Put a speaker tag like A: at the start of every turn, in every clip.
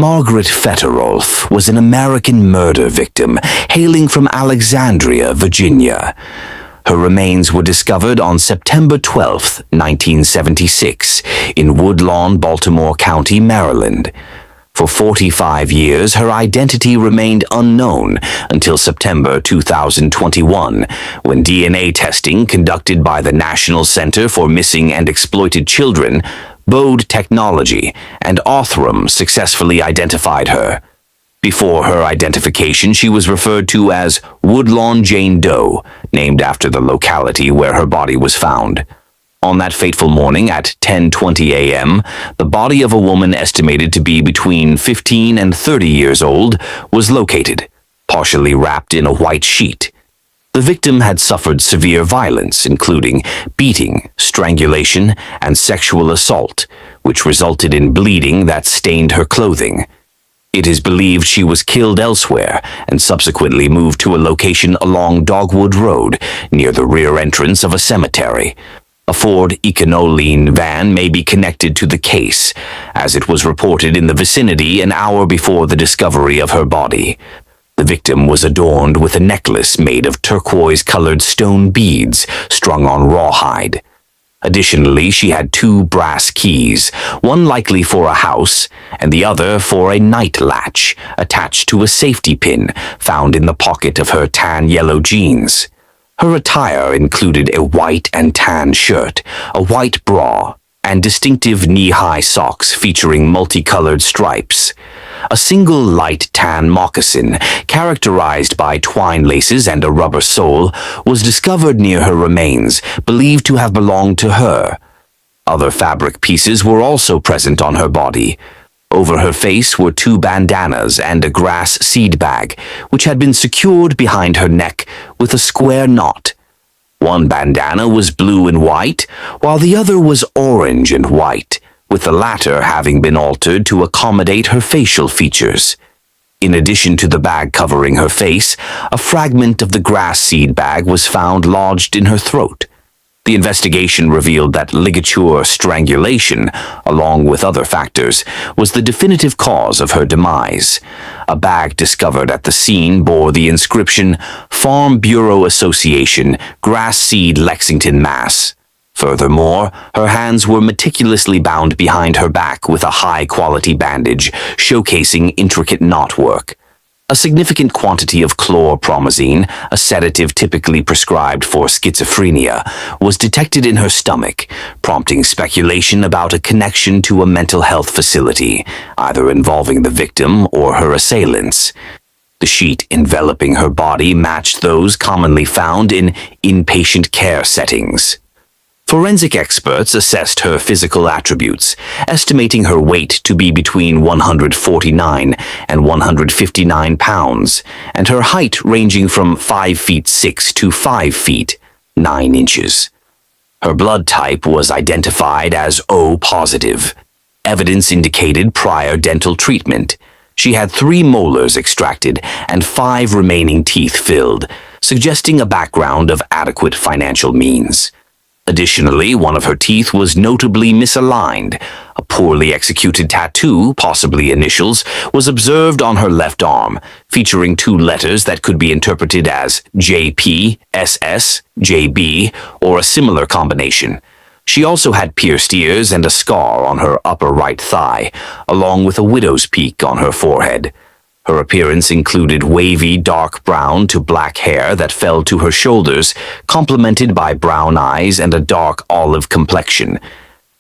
A: Margaret Fetterolf was an American murder victim hailing from Alexandria, Virginia. Her remains were discovered on September 12, 1976, in Woodlawn, Baltimore County, Maryland. For 45 years, her identity remained unknown until September 2021, when DNA testing conducted by the National Center for Missing and Exploited Children, Bode Technology, and Othram successfully identified her. Before her identification, she was referred to as Woodlawn Jane Doe, named after the locality where her body was found. On that fateful morning at 10:20 a.m., the body of a woman estimated to be between 15 and 30 years old was located, partially wrapped in a white sheet. The victim had suffered severe violence, including beating, strangulation, and sexual assault, which resulted in bleeding that stained her clothing. It is believed she was killed elsewhere and subsequently moved to a location along Dogwood Road near the rear entrance of a cemetery. A Ford Econoline van may be connected to the case, as it was reported in the vicinity an hour before the discovery of her body. The victim was adorned with a necklace made of turquoise-colored stone beads strung on rawhide. Additionally, she had 2 brass keys, one likely for a house and the other for a night latch attached to a safety pin found in the pocket of her tan-yellow jeans. Her attire included a white and tan shirt, a white bra, and distinctive knee-high socks featuring multicolored stripes. A single light tan moccasin, characterized by twine laces and a rubber sole, was discovered near her remains, believed to have belonged to her. Other fabric pieces were also present on her body. Over her face were 2 bandanas and a grass seed bag, which had been secured behind her neck with a square knot. One bandana was blue and white, while the other was orange and white, with the latter having been altered to accommodate her facial features. In addition to the bag covering her face, a fragment of the grass seed bag was found lodged in her throat. The investigation revealed that ligature strangulation, along with other factors, was the definitive cause of her demise. A bag discovered at the scene bore the inscription, Farm Bureau Association, Grass Seed, Lexington, Mass. Furthermore, her hands were meticulously bound behind her back with a high-quality bandage, showcasing intricate knotwork. A significant quantity of chlorpromazine, a sedative typically prescribed for schizophrenia, was detected in her stomach, prompting speculation about a connection to a mental health facility, either involving the victim or her assailants. The sheet enveloping her body matched those commonly found in inpatient care settings. Forensic experts assessed her physical attributes, estimating her weight to be between 149 and 159 pounds, and her height ranging from 5 feet 6 to 5 feet 9 inches. Her blood type was identified as O positive. Evidence indicated prior dental treatment. She had 3 molars extracted and 5 remaining teeth filled, suggesting a background of adequate financial means. Additionally, one of her teeth was notably misaligned. A poorly executed tattoo, possibly initials, was observed on her left arm, featuring 2 letters that could be interpreted as JP, SS, JB, or a similar combination. She also had pierced ears and a scar on her upper right thigh, along with a widow's peak on her forehead. Her appearance included wavy dark brown to black hair that fell to her shoulders, complemented by brown eyes and a dark olive complexion.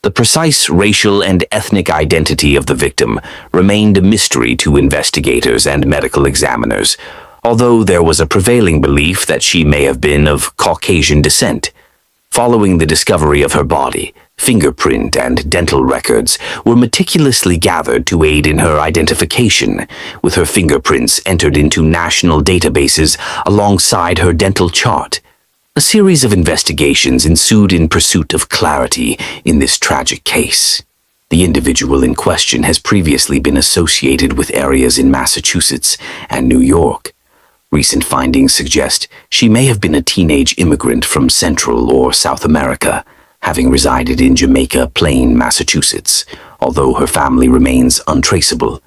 A: The precise racial and ethnic identity of the victim remained a mystery to investigators and medical examiners, although there was a prevailing belief that she may have been of Caucasian descent. Following the discovery of her body, fingerprint and dental records were meticulously gathered to aid in her identification, with her fingerprints entered into national databases alongside her dental chart. A series of investigations ensued in pursuit of clarity in this tragic case. The individual in question has previously been associated with areas in Massachusetts and New York. Recent findings suggest she may have been a teenage immigrant from Central or South America, having resided in Jamaica Plain, Massachusetts, although her family remains untraceable.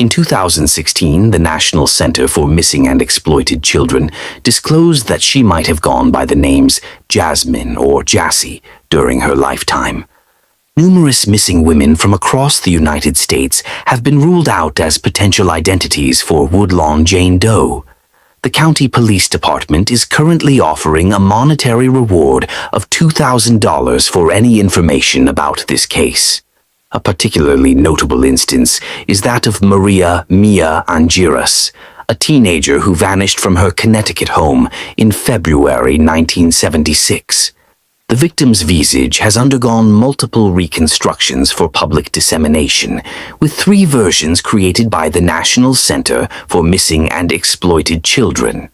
A: In 2016, the National Center for Missing and Exploited Children disclosed that she might have gone by the names Jasmine or Jassy during her lifetime. Numerous missing women from across the United States have been ruled out as potential identities for Woodlawn Jane Doe. The county police department is currently offering a monetary reward of $2,000 for any information about this case. A particularly notable instance is that of Maria Mia Angiras, a teenager who vanished from her Connecticut home in February 1976. The victim's visage has undergone multiple reconstructions for public dissemination, with 3 versions created by the National Center for Missing and Exploited Children.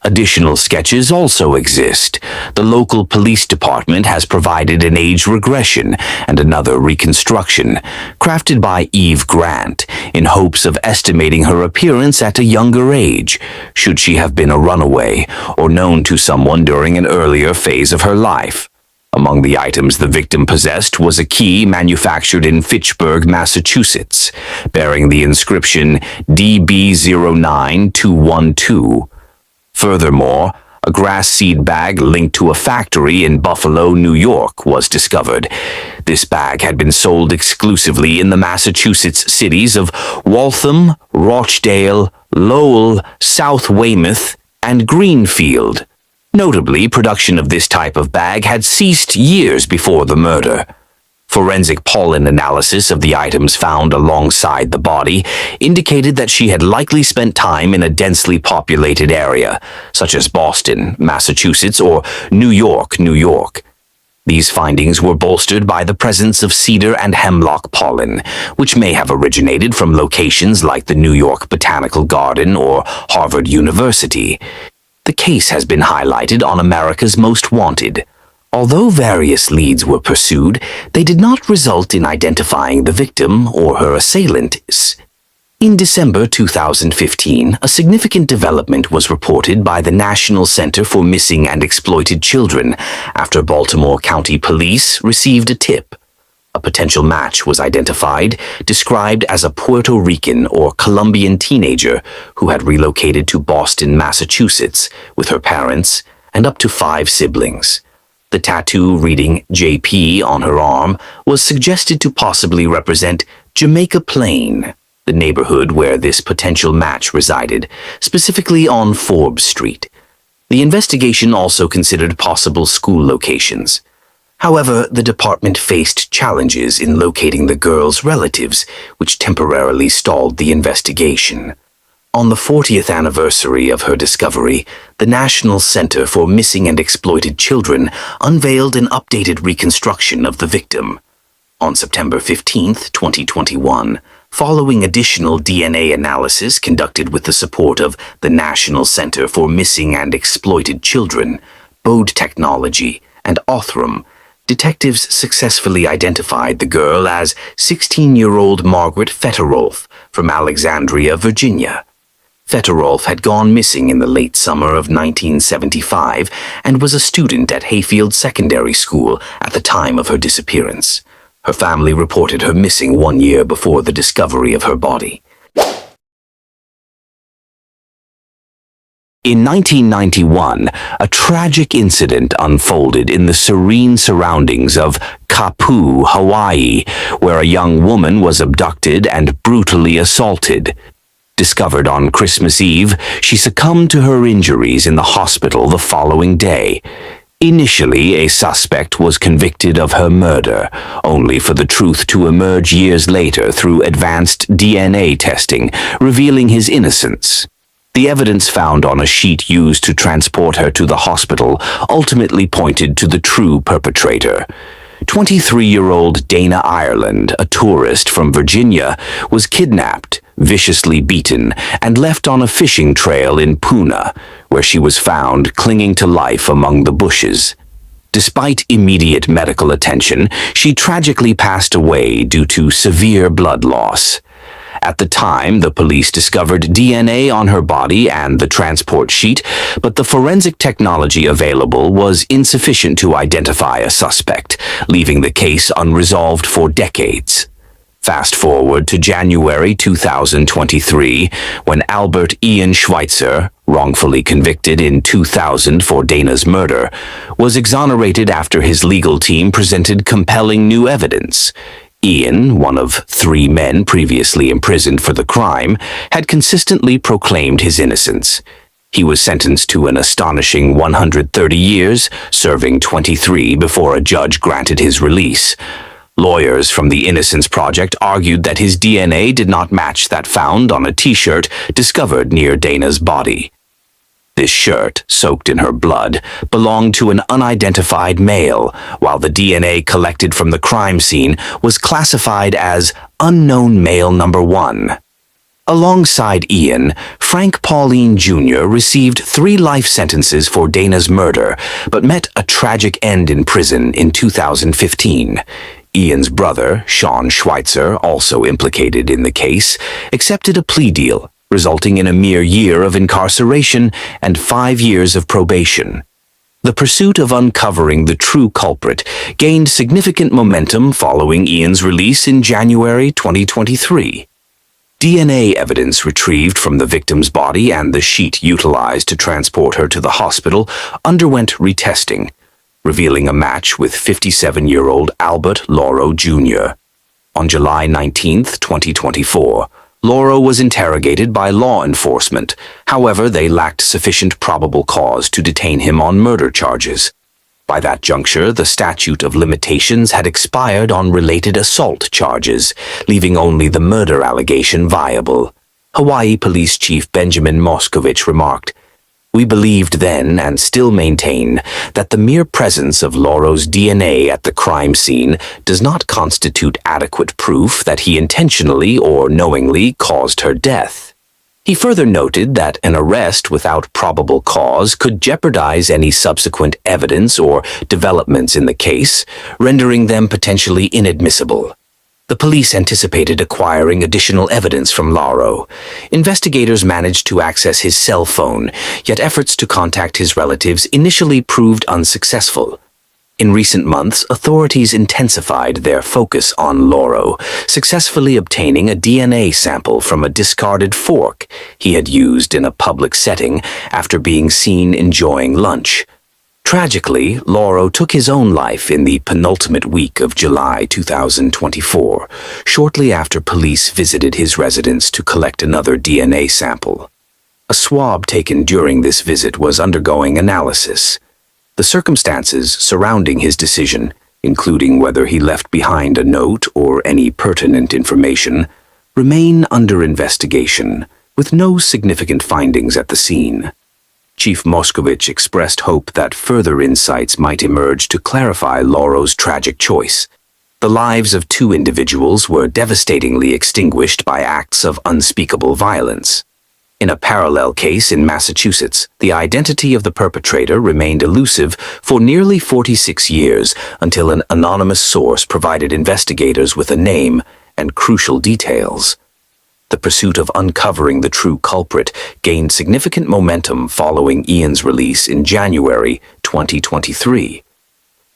A: Additional sketches also exist. The local police department has provided an age regression and another reconstruction, crafted by Eve Grant, in hopes of estimating her appearance at a younger age, should she have been a runaway or known to someone during an earlier phase of her life. Among the items the victim possessed was a key manufactured in Fitchburg, Massachusetts, bearing the inscription DB09212. Furthermore, a grass seed bag linked to a factory in Buffalo, New York, was discovered. This bag had been sold exclusively in the Massachusetts cities of Waltham, Rochdale, Lowell, South Weymouth, and Greenfield. Notably, production of this type of bag had ceased years before the murder. Forensic pollen analysis of the items found alongside the body indicated that she had likely spent time in a densely populated area, such as Boston, Massachusetts, or New York, New York. These findings were bolstered by the presence of cedar and hemlock pollen, which may have originated from locations like the New York Botanical Garden or Harvard University. The case has been highlighted on America's Most Wanted. Although various leads were pursued, they did not result in identifying the victim or her assailant. In December 2015, a significant development was reported by the National Center for Missing and Exploited Children after Baltimore County Police received a tip. A potential match was identified, described as a Puerto Rican or Colombian teenager who had relocated to Boston, Massachusetts, with her parents and up to 5 siblings. The tattoo reading JP on her arm was suggested to possibly represent Jamaica Plain, the neighborhood where this potential match resided, specifically on Forbes Street. The investigation also considered possible school locations. However, the department faced challenges in locating the girl's relatives, which temporarily stalled the investigation. On the 40th anniversary of her discovery, the National Center for Missing and Exploited Children unveiled an updated reconstruction of the victim. On September 15, 2021, following additional DNA analysis conducted with the support of the National Center for Missing and Exploited Children, Bode Technology, and Othram, detectives successfully identified the girl as 16-year-old Margaret Fetterolf from Alexandria, Virginia. Fetterolf had gone missing in the late summer of 1975 and was a student at Hayfield Secondary School at the time of her disappearance. Her family reported her missing 1 year before the discovery of her body. In 1991, a tragic incident unfolded in the serene surroundings of Kapu, Hawaii, where a young woman was abducted and brutally assaulted. Discovered on Christmas Eve, she succumbed to her injuries in the hospital the following day. Initially, a suspect was convicted of her murder, only for the truth to emerge years later through advanced DNA testing, revealing his innocence. The evidence found on a sheet used to transport her to the hospital ultimately pointed to the true perpetrator. 23-year-old Dana Ireland, a tourist from Virginia, was kidnapped, viciously beaten, and left on a fishing trail in Puna, where she was found clinging to life among the bushes. Despite immediate medical attention, she tragically passed away due to severe blood loss. At the time, the police discovered DNA on her body and the transport sheet, but the forensic technology available was insufficient to identify a suspect, leaving the case unresolved for decades. Fast forward to January 2023, when Albert Ian Schweitzer, wrongfully convicted in 2000 for Dana's murder, was exonerated after his legal team presented compelling new evidence. Ian, one of 3 men previously imprisoned for the crime, had consistently proclaimed his innocence. He was sentenced to an astonishing 130 years, serving 23 before a judge granted his release. Lawyers from the Innocence Project argued that his DNA did not match that found on a T-shirt discovered near Dana's body. This shirt, soaked in her blood, belonged to an unidentified male, while the DNA collected from the crime scene was classified as unknown male number 1. Alongside Ian, Frank Pauline Jr. received 3 life sentences for Dana's murder, but met a tragic end in prison in 2015. Ian's brother, Sean Schweitzer, also implicated in the case, accepted a plea deal, resulting in a mere year of incarceration and 5 years of probation. The pursuit of uncovering the true culprit gained significant momentum following Ian's release in January 2023. DNA evidence retrieved from the victim's body and the sheet utilized to transport her to the hospital underwent retesting, revealing a match with 57-year-old Albert Lauro Jr. On July 19, 2024, Lauro was interrogated by law enforcement. However, they lacked sufficient probable cause to detain him on murder charges. By that juncture, the statute of limitations had expired on related assault charges, leaving only the murder allegation viable. Hawaii Police Chief Benjamin Moskowitz remarked, "We believed then and still maintain that the mere presence of Lauro's DNA at the crime scene does not constitute adequate proof that he intentionally or knowingly caused her death." He further noted that an arrest without probable cause could jeopardize any subsequent evidence or developments in the case, rendering them potentially inadmissible. The police anticipated acquiring additional evidence from Lauro. Investigators managed to access his cell phone, yet efforts to contact his relatives initially proved unsuccessful. In recent months, authorities intensified their focus on Lauro, successfully obtaining a DNA sample from a discarded fork he had used in a public setting after being seen enjoying lunch. Tragically, Lauro took his own life in the penultimate week of July 2024, shortly after police visited his residence to collect another DNA sample. A swab taken during this visit was undergoing analysis. The circumstances surrounding his decision, including whether he left behind a note or any pertinent information, remain under investigation, with no significant findings at the scene. Chief Moskowitz expressed hope that further insights might emerge to clarify Lauro's tragic choice. The lives of 2 individuals were devastatingly extinguished by acts of unspeakable violence. In a parallel case in Massachusetts, the identity of the perpetrator remained elusive for nearly 46 years until an anonymous source provided investigators with a name and crucial details. The pursuit of uncovering the true culprit gained significant momentum following Ian's release in January 2023.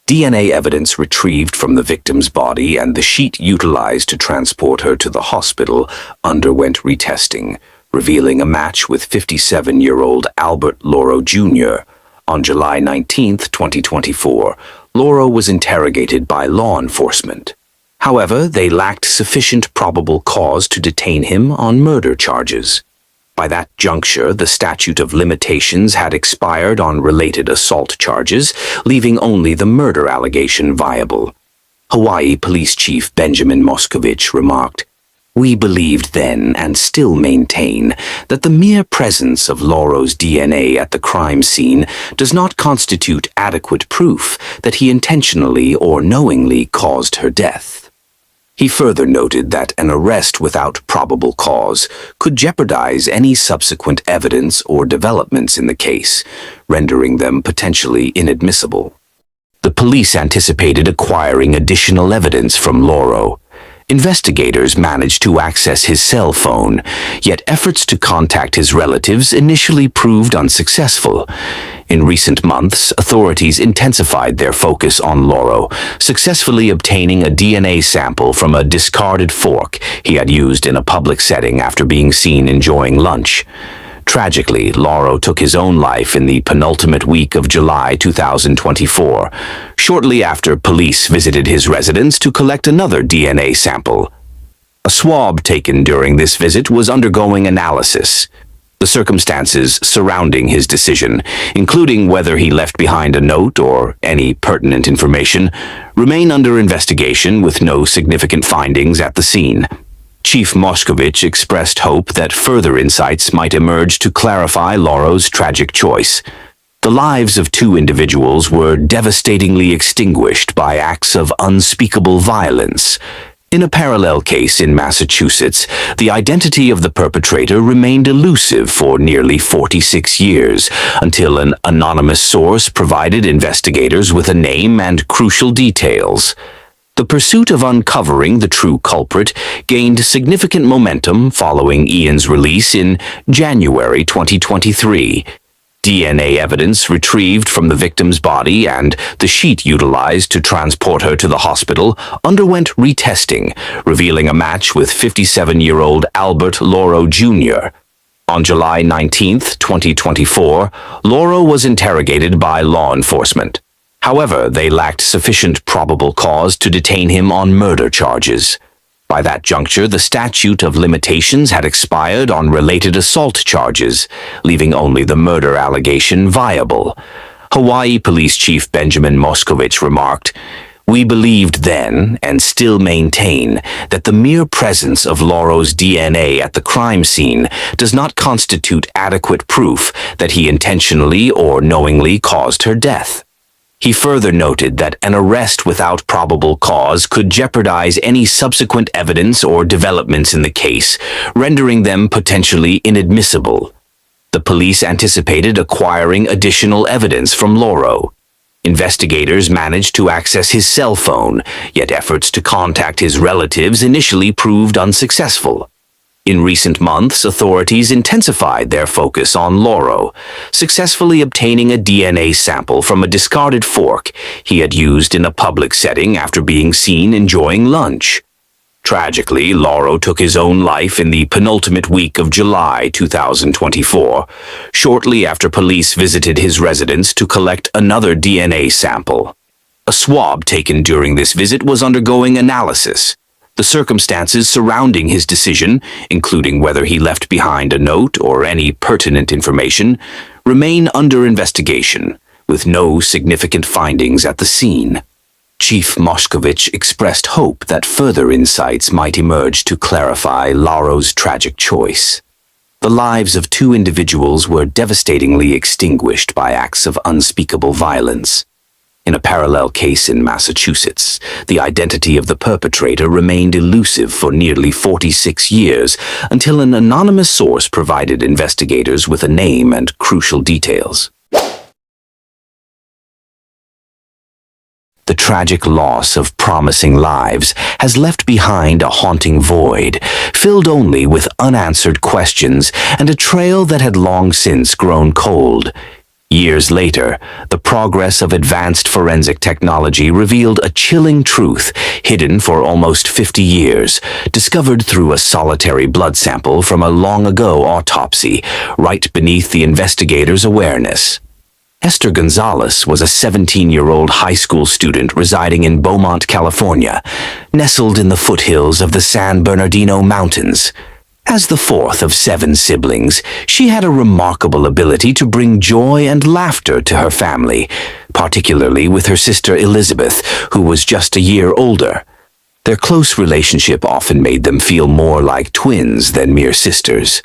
A: DNA evidence retrieved from the victim's body and the sheet utilized to transport her to the hospital underwent retesting, revealing a match with 57-year-old Albert Lauro Jr. On July 19, 2024, Lauro was interrogated by law enforcement. However, they lacked sufficient probable cause to detain him on murder charges. By that juncture, the statute of limitations had expired on related assault charges, leaving only the murder allegation viable. Hawaii Police Chief Benjamin Moskowitz remarked, "We believed then and still maintain that the mere presence of Lauro's DNA at the crime scene does not constitute adequate proof that he intentionally or knowingly caused her death." He further noted that an arrest without probable cause could jeopardize any subsequent evidence or developments in the case, rendering them potentially inadmissible. The police anticipated acquiring additional evidence from Lauro. Investigators managed to access his cell phone, yet efforts to contact his relatives initially proved unsuccessful. In recent months, authorities intensified their focus on Lauro, successfully obtaining a DNA sample from a discarded fork he had used in a public setting after being seen enjoying lunch. Tragically, Lauro took his own life in the penultimate week of July 2024, shortly after police visited his residence to collect another DNA sample. A swab taken during this visit was undergoing analysis. The circumstances surrounding his decision, including whether he left behind a note or any pertinent information, remain under investigation with no significant findings at the scene. Chief Moscovich expressed hope that further insights might emerge to clarify Lauro's tragic choice. The lives of two individuals were devastatingly extinguished by acts of unspeakable violence. In a parallel case in Massachusetts, the identity of the perpetrator remained elusive for nearly 46 years, until an anonymous source provided investigators with a name and crucial details. The pursuit of uncovering the true culprit gained significant momentum following Ian's release in January 2023. DNA evidence retrieved from the victim's body and the sheet utilized to transport her to the hospital underwent retesting, revealing a match with 57-year-old Albert Lauro Jr. On July 19, 2024, Lauro was interrogated by law enforcement. However, they lacked sufficient probable cause to detain him on murder charges. By that juncture, the statute of limitations had expired on related assault charges, leaving only the murder allegation viable. Hawaii Police Chief Benjamin Moscovich remarked, "We believed then, and still maintain, that the mere presence of Lauro's DNA at the crime scene does not constitute adequate proof that he intentionally or knowingly caused her death." He further noted that an arrest without probable cause could jeopardize any subsequent evidence or developments in the case, rendering them potentially inadmissible. The police anticipated acquiring additional evidence from Lauro. Investigators managed to access his cell phone, yet efforts to contact his relatives initially proved unsuccessful. In recent months, authorities intensified their focus on Lauro, successfully obtaining a DNA sample from a discarded fork he had used in a public setting after being seen enjoying lunch. Tragically, Lauro took his own life in the penultimate week of July 2024, shortly after police visited his residence to collect another DNA sample. A swab taken during this visit was undergoing analysis. The circumstances surrounding his decision, including whether he left behind a note or any pertinent information, remain under investigation, with no significant findings at the scene. Chief Moscovich expressed hope that further insights might emerge to clarify Lauro's tragic choice. The lives of two individuals were devastatingly extinguished by acts of unspeakable violence. In a parallel case in Massachusetts, the identity of the perpetrator remained elusive for nearly 46 years until an anonymous source provided investigators with a name and crucial details. The tragic loss of promising lives has left behind a haunting void, filled only with unanswered questions and a trail that had long since grown cold. Years later, the progress of advanced forensic technology revealed a chilling truth hidden for almost 50 years, discovered through a solitary blood sample from a long-ago autopsy, right beneath the investigators' awareness. Esther Gonzalez was a 17-year-old high school student residing in Beaumont, California, nestled in the foothills of the San Bernardino Mountains. As the fourth of 7 siblings, she had a remarkable ability to bring joy and laughter to her family, particularly with her sister Elizabeth, who was just a year older. Their close relationship often made them feel more like twins than mere sisters.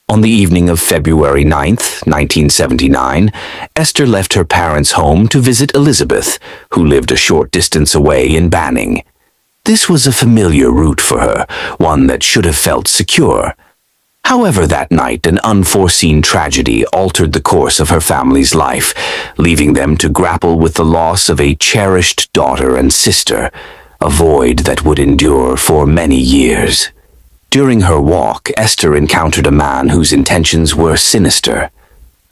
A: On the evening of February 9, 1979, Esther left her parents' home to visit Elizabeth, who lived a short distance away in Banning. This was a familiar route for her, one that should have felt secure. However, that night, an unforeseen tragedy altered the course of her family's life, leaving them to grapple with the loss of a cherished daughter and sister. a void that would endure for many years. During her walk, Esther encountered a man whose intentions were sinister.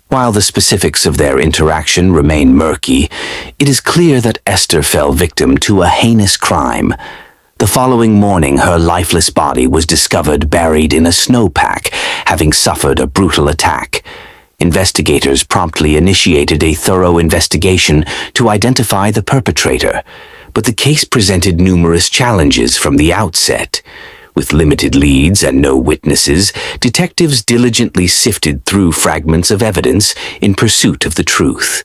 A: While the specifics of their interaction remain murky, it is clear that Esther fell victim to a heinous crime. The following morning, her lifeless body was discovered buried in a snowpack, having suffered a brutal attack. Investigators promptly initiated a thorough investigation to identify the perpetrator, but the case presented numerous challenges from the outset. With limited leads and no witnesses, detectives diligently sifted through fragments of evidence in pursuit of the truth.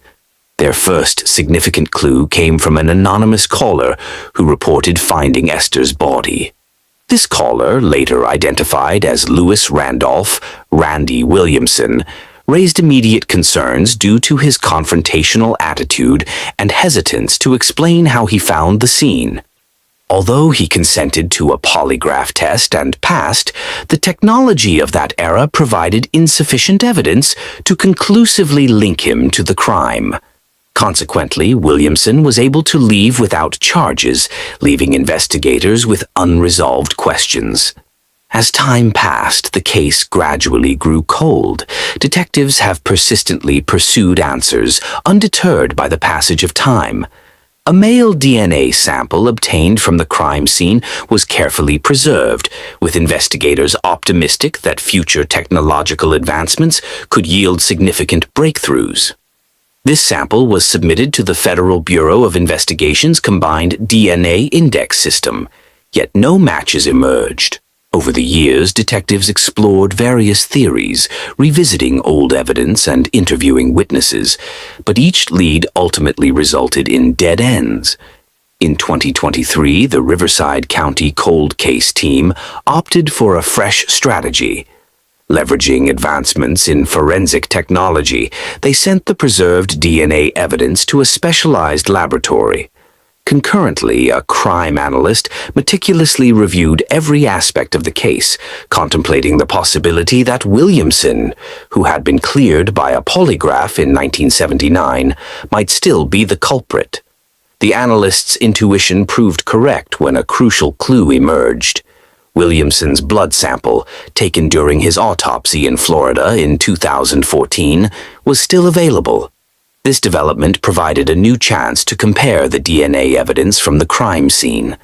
A: Their first significant clue came from an anonymous caller who reported finding Esther's body. This caller, later identified as Louis Randolph "Randy" Williamson, raised immediate concerns due to his confrontational attitude and hesitance to explain how he found the scene. Although he consented to a polygraph test and passed, the technology of that era provided insufficient evidence to conclusively link him to the crime. Consequently, Williamson was able to leave without charges, leaving investigators with unresolved questions. As time passed, the case gradually grew cold. Detectives have persistently pursued answers, undeterred by the passage of time. A male DNA sample obtained from the crime scene was carefully preserved, with investigators optimistic that future technological advancements could yield significant breakthroughs. This sample was submitted to the Federal Bureau of Investigation's combined DNA index system, yet no matches emerged. Over the years, detectives explored various theories, revisiting old evidence and interviewing witnesses, but each lead ultimately resulted in dead ends. In 2023, the Riverside County Cold Case team opted for a fresh strategy. Leveraging advancements in forensic technology, they sent the preserved DNA evidence to a specialized laboratory. Concurrently, a crime analyst meticulously reviewed every aspect of the case, contemplating the possibility that Williamson, who had been cleared by a polygraph in 1979, might still be the culprit. The analyst's intuition proved correct when a crucial clue emerged. Williamson's blood sample, taken during his autopsy in Florida in 2014, was still available. This development provided a new chance to compare the DNA evidence from the crime scene.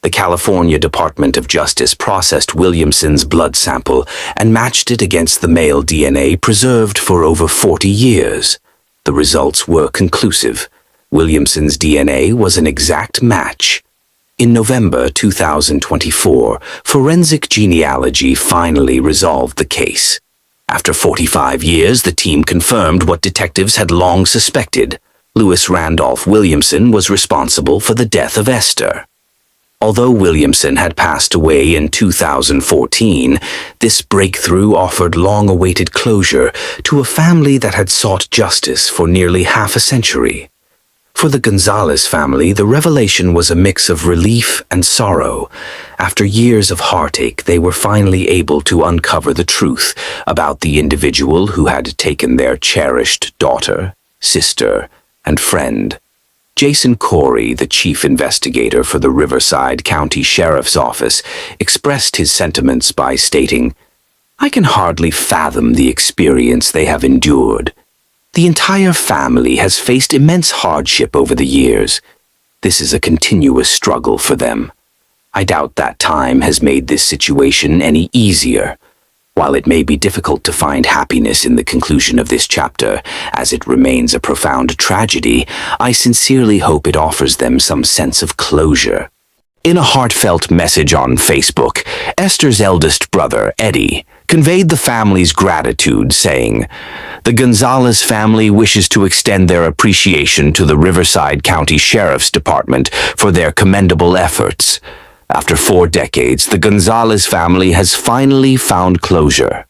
A: The California Department of Justice processed Williamson's blood sample and matched it against the male DNA preserved for over 40 years. The results were conclusive. Williamson's DNA was an exact match. In November 2024, forensic genealogy finally resolved the case. After 45 years, the team confirmed what detectives had long suspected. Louis Randolph Williamson was responsible for the death of Esther. Although Williamson had passed away in 2014, this breakthrough offered long-awaited closure to a family that had sought justice for nearly half a century. For the Gonzalez family, the revelation was a mix of relief and sorrow. After years of heartache, they were finally able to uncover the truth about the individual who had taken their cherished daughter, sister, and friend. Jason Corey, the chief investigator for the Riverside County Sheriff's Office, expressed his sentiments by stating, "I can hardly fathom the experience they have endured. The entire family has faced immense hardship over the years. This is a continuous struggle for them. I doubt that time has made this situation any easier. While it may be difficult to find happiness in the conclusion of this chapter, as it remains a profound tragedy, I sincerely hope it offers them some sense of closure." In a heartfelt message on Facebook, Esther's eldest brother, Eddie, conveyed the family's gratitude, saying, "The Gonzalez family wishes to extend their appreciation to the Riverside County Sheriff's Department for their commendable efforts. After 4 decades, the Gonzalez family has finally found closure."